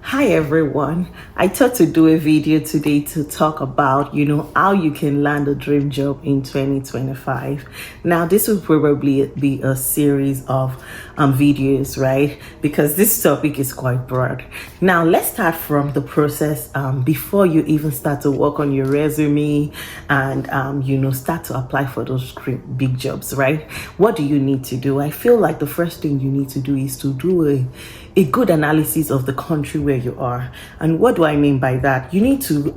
Hi everyone. I thought to do a video today to talk about, how you can land a dream job in 2025. Now, this will probably be a series of videos, right? Because this topic is quite broad. Now, let's start from the process before you even start to work on your resume and, start to apply for those big jobs, right? What do you need to do? I feel like the first thing you need to do is to do a good analysis of the country where you are. And what do I mean by that? You need to,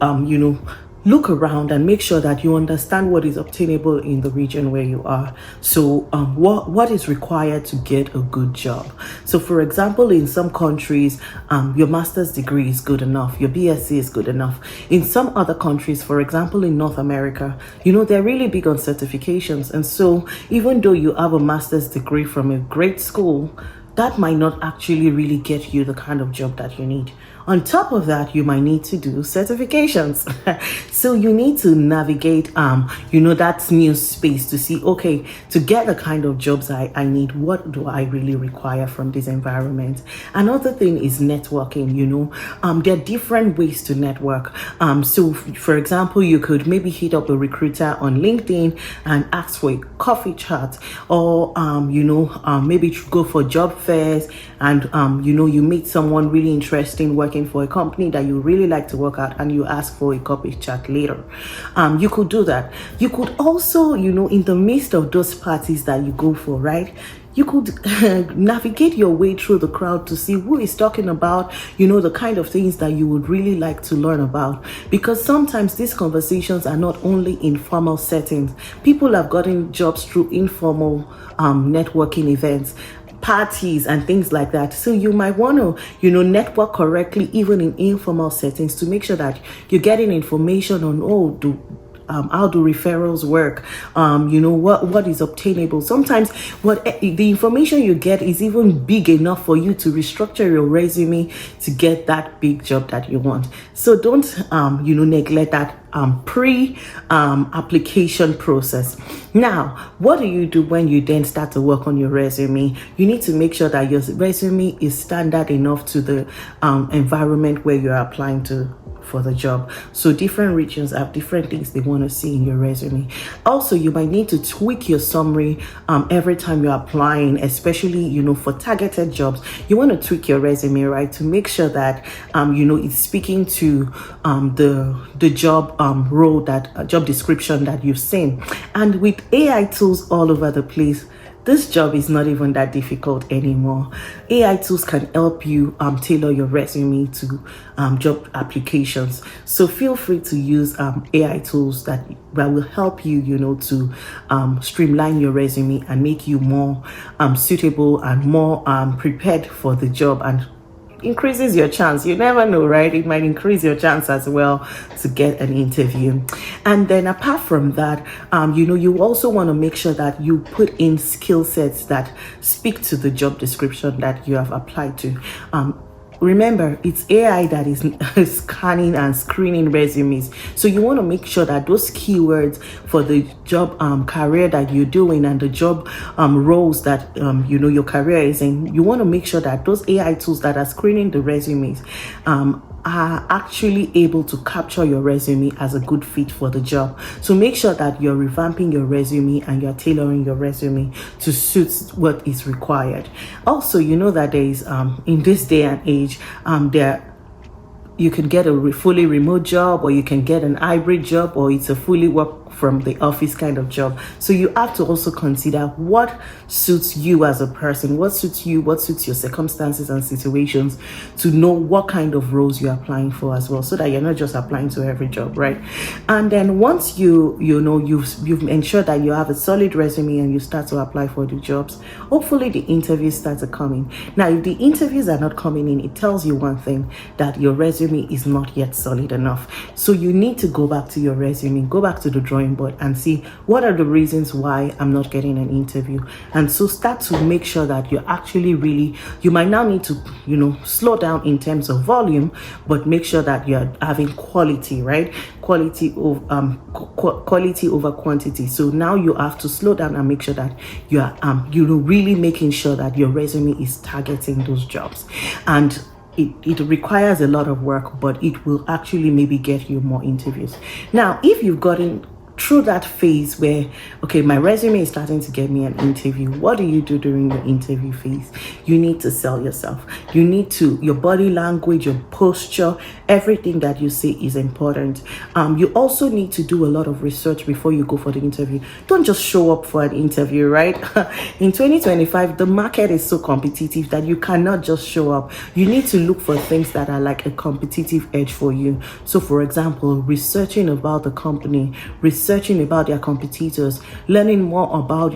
look around and make sure that you understand what is obtainable in the region where you are. So what is required to get a good job. So for example, in some countries, your master's degree is good enough, your BSc is good enough. In some other countries, for example, in North America, they're really big on certifications. And so even though you have a master's degree from a great school, that might not actually really get you the kind of job that you need. On top of that, you might need to do certifications. So you need to navigate, that new space to see, okay, to get the kind of jobs I need, what do I really require from this environment? Another thing is networking, there are different ways to network. So for example, you could maybe hit up a recruiter on LinkedIn and ask for a coffee chat, or, maybe go for job fairs and, you meet someone really interesting working for a company that you really like to work at and you ask for a coffee chat later. You could do that. You could also, in the midst of those parties that you go for, right? You could navigate your way through the crowd to see who is talking about, the kind of things that you would really like to learn about. Because sometimes these conversations are not only in formal settings. People have gotten jobs through informal networking events, parties and things like that. So you might want to, network correctly, even in informal settings, to make sure that you're getting information on, how do referrals work? What is obtainable? Sometimes the information you get is even big enough for you to restructure your resume to get that big job that you want. So don't, neglect that application process. Now, what do you do when you then start to work on your resume? You need to make sure that your resume is standard enough to the environment where you're applying to for the job. So different regions have different things they want to see in your resume. Also, you might need to tweak your summary every time you're applying, especially for targeted jobs. You want to tweak your resume, right, to make sure that it's speaking to the job role, that job description that you've seen. And with AI tools all over the place, this job is not even that difficult anymore. AI tools can help you tailor your resume to job applications. So feel free to use AI tools that will help you, to streamline your resume and make you more suitable and more prepared for the job, and increases your chance. You never know, right? It might increase your chance as well to get an interview. And then apart from that, you also want to make sure that you put in skill sets that speak to the job description that you have applied to. Remember, it's AI that is scanning and screening resumes. So you want to make sure that those keywords for the job career that you're doing and the job roles that your career is in, you want to make sure that those AI tools that are screening the resumes are actually able to capture your resume as a good fit for the job. So make sure that you're revamping your resume and you're tailoring your resume to suit what is required. Also, that there is in this day and age, you can get a fully remote job, or you can get an hybrid job, or it's a fully work from the office kind of job. So you have to also consider what suits you as a person, what suits you, what suits your circumstances and situations, to know what kind of roles you're applying for as well, so that you're not just applying to every job, right? And then once you've ensured that you have a solid resume and you start to apply for the jobs, hopefully the interviews start coming. Now, if the interviews are not coming in, it tells you one thing, that your resume is not yet solid enough. So you need to go back to your resume, go back to the drawing board and see what are the reasons why I'm not getting an interview. And so start to make sure that you're actually you might now need to, slow down in terms of volume, but make sure that you're having quality, right? Quality over quantity. So now you have to slow down and make sure that you're really making sure that your resume is targeting those jobs. And it requires a lot of work, but it will actually maybe get you more interviews. Now, if you've gotten through that phase where, okay, my resume is starting to get me an interview, what do you do during your interview phase? You need to sell yourself. You need to, your body language, your posture, everything that you say is important. You also need to do a lot of research before you go for the interview. Don't just show up for an interview, right? In 2025, the market is so competitive that you cannot just show up. You need to look for things that are like a competitive edge for you. So for example, researching about the company, researching about their competitors, learning more about,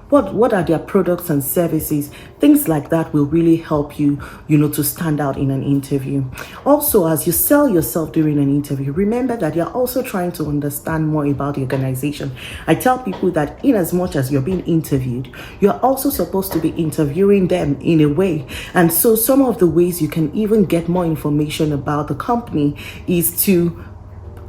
what are their products and services. Things like that will really help you, to stand out in an interview. Also, as you sell yourself during an interview, remember that you're also trying to understand more about the organization. I tell people that in as much as you're being interviewed, you're also supposed to be interviewing them in a way. And so some of the ways you can even get more information about the company is to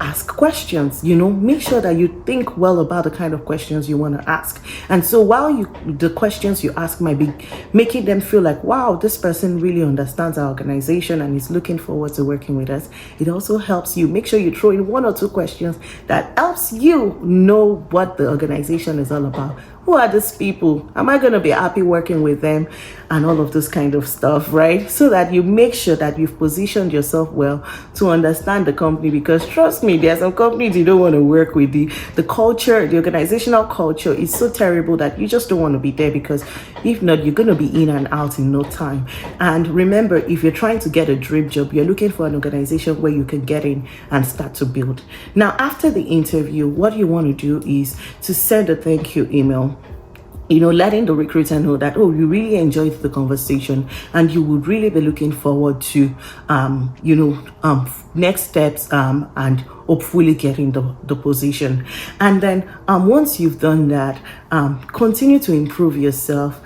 ask questions. Make sure that you think well about the kind of questions you want to ask. And so while the questions you ask might be making them feel like, wow, this person really understands our organization and is looking forward to working with us, it also helps you. Make sure you throw in 1 or 2 questions that helps you know what the organization is all about. Who are these people? Am I going to be happy working with them? And all of this kind of stuff, right? So that you make sure that you've positioned yourself well to understand the company. Because trust me, there are some companies you don't want to work with. The culture, the organizational culture is so terrible that you just don't want to be there, because if not, you're going to be in and out in no time. And remember, if you're trying to get a dream job, you're looking for an organization where you can get in and start to build. Now, after the interview, what you want to do is to send a thank you email, letting the recruiter know that, oh, you really enjoyed the conversation and you would really be looking forward to, next steps and hopefully getting the position. And then once you've done that, continue to improve yourself,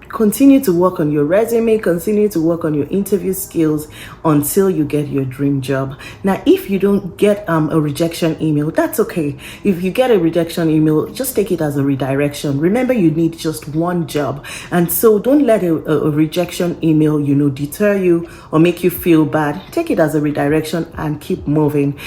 continue to work on your resume, continue to work on your interview skills until you get your dream job. Now, if you don't get a rejection email, that's okay. If you get a rejection email, just take it as a redirection. Remember, you need just one job. And so don't let a rejection email, deter you or make you feel bad. Take it as a redirection and keep moving.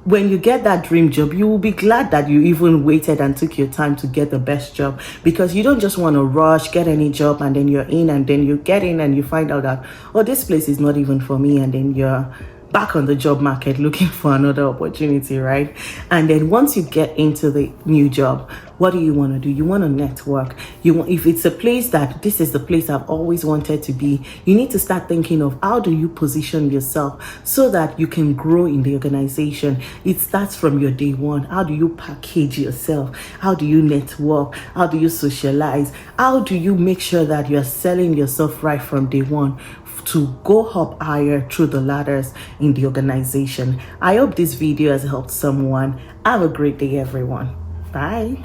When you get that dream job, you will be glad that you even waited and took your time to get the best job, because you don't just want to rush, get any job, and then you're in, and then you get in and you find out that, oh, this place is not even for me, and then you're back on the job market looking for another opportunity, right? And then once you get into the new job, what do you want to do? You want to network. If it's a place that this is the place I've always wanted to be, you need to start thinking of how do you position yourself so that you can grow in the organization. It starts from your day one. How do you package yourself? How do you network? How do you socialize? How do you make sure that you're selling yourself right from day one to go up higher through the ladders in the organization? I hope this video has helped someone. Have a great day, everyone. Bye.